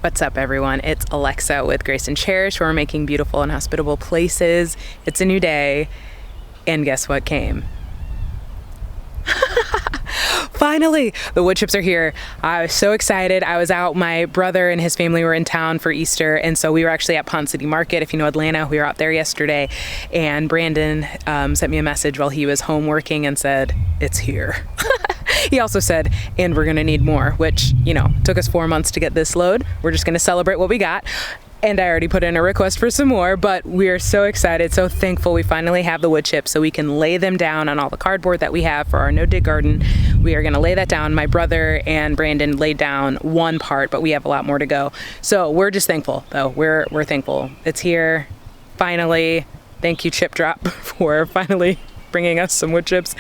What's up, everyone? It's Alexa with Grace and Cherish, where we're making beautiful and hospitable places. It's a new day, and guess what came? Finally, the Woodchips are here. I was so excited. I was out, my brother and his family were in town for Easter, and so we were actually at Pond City Market. If you know Atlanta, we were out there yesterday, and Brandon sent me a message while he was home working and said, it's here. He also said, and we're gonna need more, which, you know, took us 4 months to get this load. We're just gonna celebrate what we got. And I already put in a request for some more, but we're so excited, so thankful we finally have the wood chips so we can lay them down on all the cardboard that we have for our no-dig garden. We are gonna lay that down. My brother and Brandon laid down one part, but we have a lot more to go. So we're just thankful, though. We're thankful. It's here, finally. Thank you, Chip Drop, for finally bringing us some wood chips.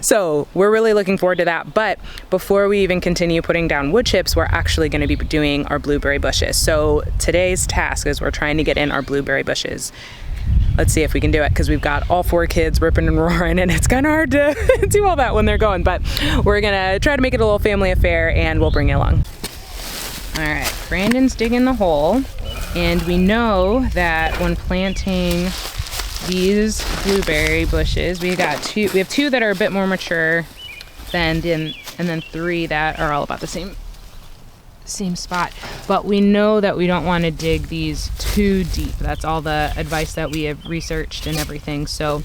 So we're really looking forward to that. But before we even continue putting down wood chips, we're actually going to be doing our blueberry bushes. So today's task is we're trying to get in our blueberry bushes. Let's see if we can do it, because we've got all 4 kids ripping and roaring, and it's kind of hard to do all that when they're going. But we're gonna try to make it a little family affair, and we'll bring you along. All right, Brandon's digging the hole, and we know that when planting these blueberry bushes, we have 2 that are a bit more mature and then 3 that are all about the same spot. But we know that we don't want to dig these too deep. That's all the advice that we have researched and everything. So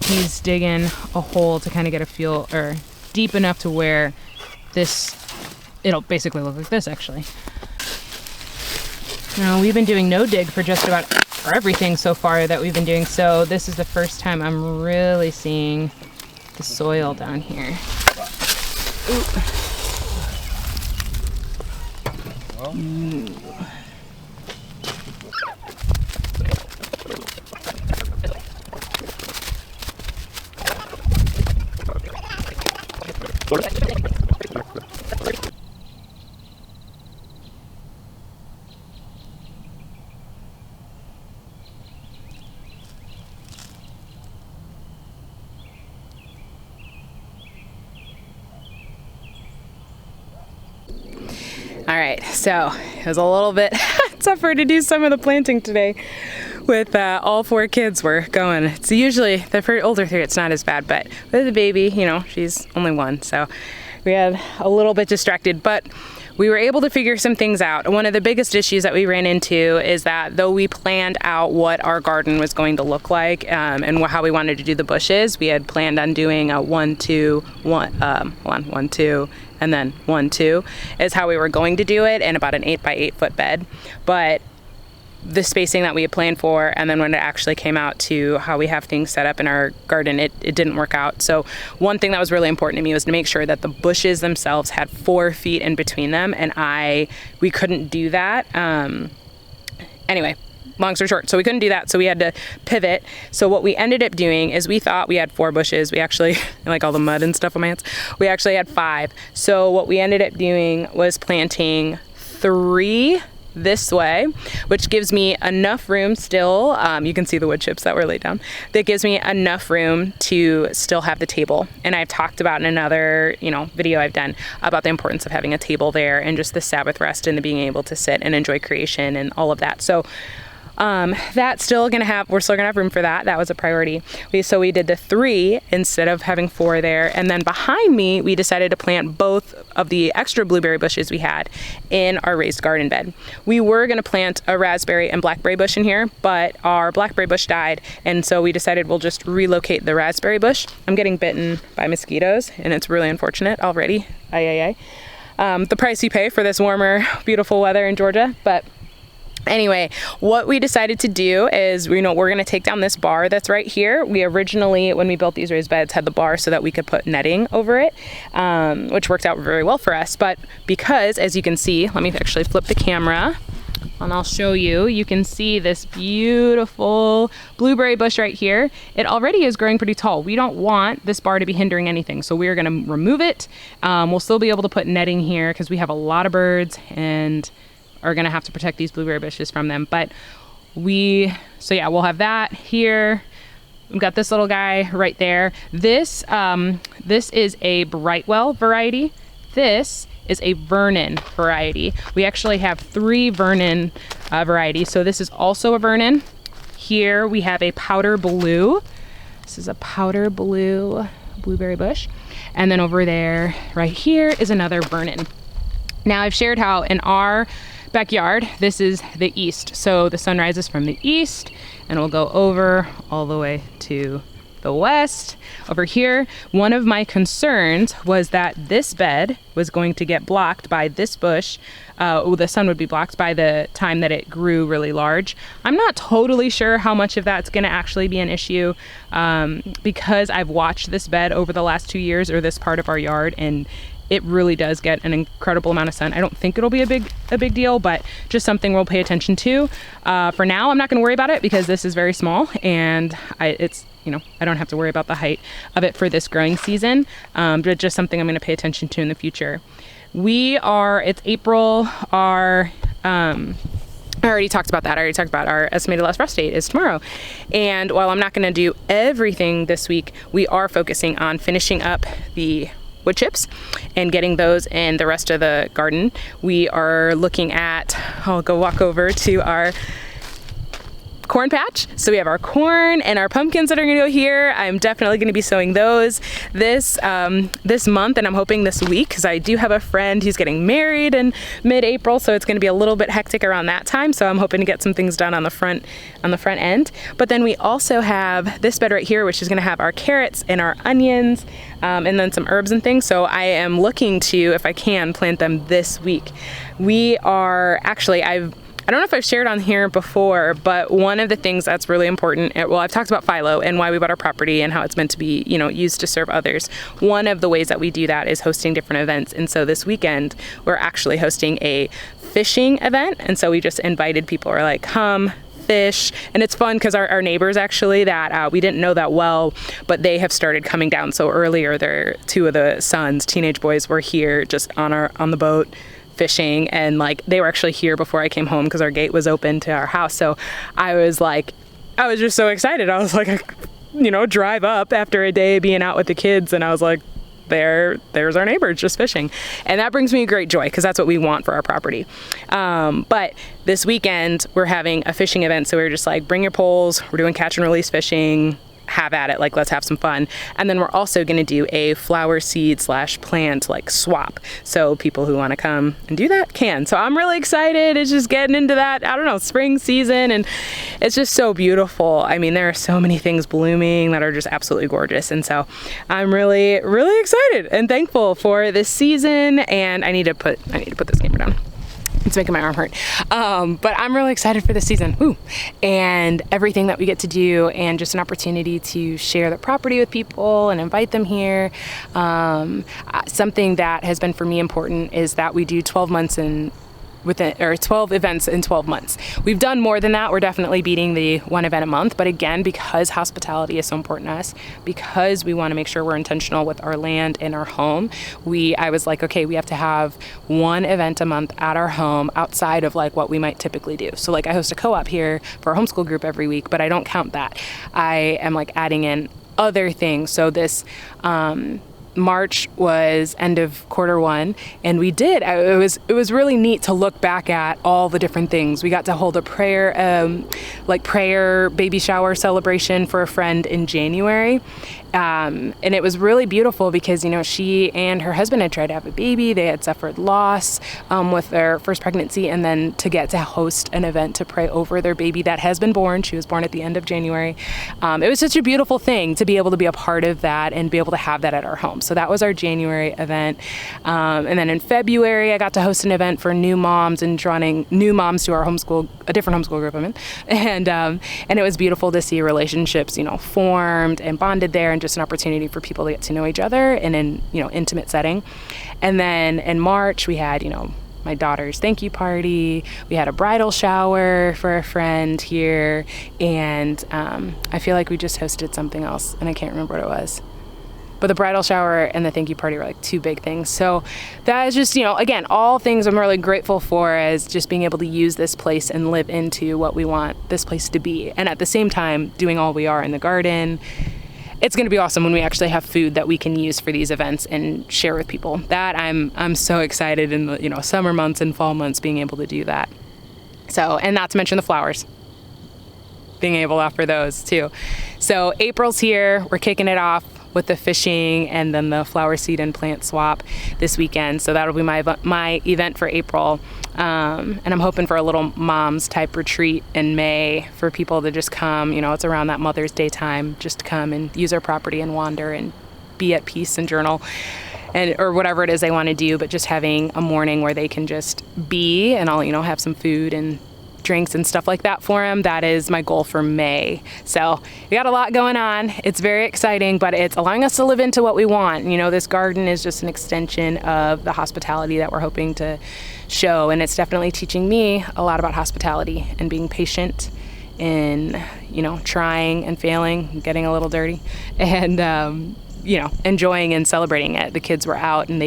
he's digging a hole to kind of get a feel, or deep enough to where it'll basically look like this, actually. Now, we've been doing no dig for just about for everything so far that we've been doing, so this is the first time I'm really seeing the soil down here. Ooh. All right, so it was a little bit tougher to do some of the planting today with all 4 kids were going. It's usually, the older 3, it's not as bad, but with the baby, you know, she's only 1, so we had a little bit distracted, but we were able to figure some things out. One of the biggest issues that we ran into is that though we planned out what our garden was going to look like and how we wanted to do the bushes, we had planned on doing a 1, 2, 1, 1, 2, and then 1, 2 is how we were going to do it, in about an 8 by 8 foot bed. But the spacing that we had planned for, and then when it actually came out to how we have things set up in our garden, it didn't work out. So one thing that was really important to me was to make sure that the bushes themselves had 4 feet in between them, and we couldn't do that. Anyway, long story short, so we couldn't do that, so we had to pivot. So what we ended up doing is, we thought we had 4 bushes. We actually, like all the mud and stuff on my hands, we actually had 5. So what we ended up doing was planting 3 this way, which gives me enough room still. You can see the wood chips that were laid down. That gives me enough room to still have the table. And I've talked about in another, video I've done about the importance of having a table there, and just the Sabbath rest and the being able to sit and enjoy creation and all of that. So we're still gonna have room for that. That was a priority. So we did the 3 instead of having 4 there. And then behind me, we decided to plant both of the extra blueberry bushes we had in our raised garden bed. We were gonna plant a raspberry and blackberry bush in here, but our blackberry bush died. And so we decided we'll just relocate the raspberry bush. I'm getting bitten by mosquitoes, and it's really unfortunate already. The price you pay for this warmer, beautiful weather in Georgia. But anyway, what we decided to do is, we're going to take down this bar that's right here. We originally, when we built these raised beds, had the bar so that we could put netting over it, which worked out very well for us. But because, as you can see, let me actually flip the camera and I'll show you. You can see this beautiful blueberry bush right here. It already is growing pretty tall. We don't want this bar to be hindering anything, so we're going to remove it. We'll still be able to put netting here because we have a lot of birds and are going to have to protect these blueberry bushes from them. But we'll have that here. We've got this little guy right there. This is a Brightwell variety. this is a Vernon variety. We actually have 3 Vernon varieties. So this is also a Vernon. Here we have a powder blue. This is a powder blue blueberry bush. And then over there, right here, is another Vernon. Now I've shared how in our backyard, this is the east. So the sun rises from the east and will go over all the way to the west. Over here, one of my concerns was that this bed was going to get blocked by this bush. The sun would be blocked by the time that it grew really large. I'm not totally sure how much of that's going to actually be an issue because I've watched this bed over the last 2 years, or this part of our yard, and it really does get an incredible amount of sun. I don't think it'll be a big deal, but just something we'll pay attention to. For now, I'm not going to worry about it because this is very small, and I don't have to worry about the height of it for this growing season, but just something I'm going to pay attention to in the future. It's April. I already talked about that. I already talked about our estimated last frost date is tomorrow. And while I'm not going to do everything this week, we are focusing on finishing up the wood chips and getting those in the rest of the garden. We are looking at, I'll go walk over to our corn patch. So we have our corn and our pumpkins that are gonna go here. I'm definitely gonna be sowing those this month, and I'm hoping this week, because I do have a friend who's getting married in mid-April, so it's gonna be a little bit hectic around that time. So I'm hoping to get some things done on the front end. But then we also have this bed right here, which is gonna have our carrots and our onions, and then some herbs and things. So I am looking to, if I can, plant them this week. We are actually, I don't know if I've shared on here before, but one of the things that's really important, well, I've talked about phyllo and why we bought our property and how it's meant to be, used to serve others. One of the ways that we do that is hosting different events. And so this weekend, we're actually hosting a fishing event. And so we just invited people, we're like, come fish. And it's fun because our neighbors actually that we didn't know that well, but they have started coming down. So earlier, 2 of the sons, teenage boys, were here just on the boat fishing, and they were actually here before I came home because our gate was open to our house. So I was just so excited. I was like, drive up after a day being out with the kids, and I was like, there's our neighbors just fishing. And that brings me great joy because that's what we want for our property. But this weekend we're having a fishing event. So we're just like, bring your poles. We're doing catch and release fishing. Have at it, let's have some fun. And then we're also going to do a flower seed / plant swap, so people who want to come and do that can. So I'm really excited. It's just getting into that, spring season, and it's just so beautiful. I mean, there are so many things blooming that are just absolutely gorgeous, and so I'm really, really excited and thankful for this season. And I need to put this camera down. It's making my arm hurt. But I'm really excited for this season. Ooh. And everything that we get to do, and just an opportunity to share the property with people and invite them here. Something that has been for me important is that we do 12 events in 12 months. We've done more than that. We're definitely beating the 1 event a month. But again, because hospitality is so important to us, because we want to make sure we're intentional with our land and our home, I was like, okay, we have to have 1 event a month at our home outside of what we might typically do. So I host a co-op here for our homeschool group every week, but I don't count that. I am adding in other things. So this, March was end of Q1, and it was really neat to look back at all the different things. We got to hold a prayer baby shower celebration for a friend in January. And it was really beautiful because, she and her husband had tried to have a baby. They had suffered loss with their first pregnancy, and then to get to host an event to pray over their baby that has been born. She was born at the end of January. It was such a beautiful thing to be able to be a part of that and be able to have that at our home. So that was our January event. And then in February, I got to host an event for new moms and drawing new moms to our a different homeschool group I'm in. And it was beautiful to see relationships, formed and bonded there, and just an opportunity for people to get to know each other in an intimate setting. And then in March, we had, my daughter's thank you party. We had a bridal shower for a friend here. And I feel like we just hosted something else, and I can't remember what it was. But the bridal shower and the thank you party were 2 big things. So that is just, again, all things I'm really grateful for, as just being able to use this place and live into what we want this place to be. And at the same time, doing all we are in the garden it's going to be awesome when we actually have food that we can use for these events and share with people. That I'm so excited in the, you know, summer months and fall months being able to do that. So, and not to mention the flowers, being able to offer those too. So April's here. We're kicking it off with the fishing and then the flower seed and plant swap this weekend. So that'll be my event for April. And I'm hoping for a little moms type retreat in May for people to just come, you know, it's around that Mother's Day time, just to come and use our property and wander and be at peace and journal and or whatever it is they want to do, but just having a morning where they can just be, and I'll, you know, have some food and drinks and stuff like that for them. That is my goal for May. So we got a lot going on. It's very exciting, but it's allowing us to live into what we want. You know, this garden is just an extension of the hospitality that we're hoping to show, and it's definitely teaching me a lot about hospitality and being patient in, you know, trying and failing, getting a little dirty, and you know, enjoying and celebrating it. The kids were out and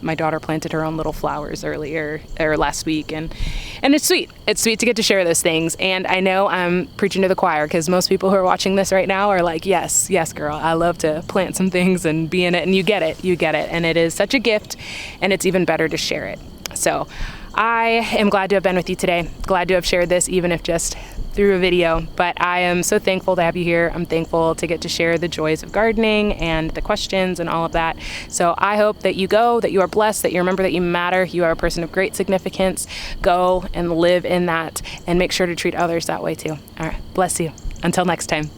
my daughter planted her own little flowers last week, and it's sweet. It's sweet to get to share those things. And I know I'm preaching to the choir, because most people who are watching this right now are like, yes, girl, I love to plant some things and be in it, and you get it. And it is such a gift, and it's even better to share it. So I am glad to have been with you today. Glad to have shared this, even if just through a video, but I am so thankful to have you here. I'm thankful to get to share the joys of gardening and the questions and all of that. So I hope that you are blessed, that you remember that you matter, you are a person of great significance. Go and live in that, and make sure to treat others that way too. All right, bless you. Until next time.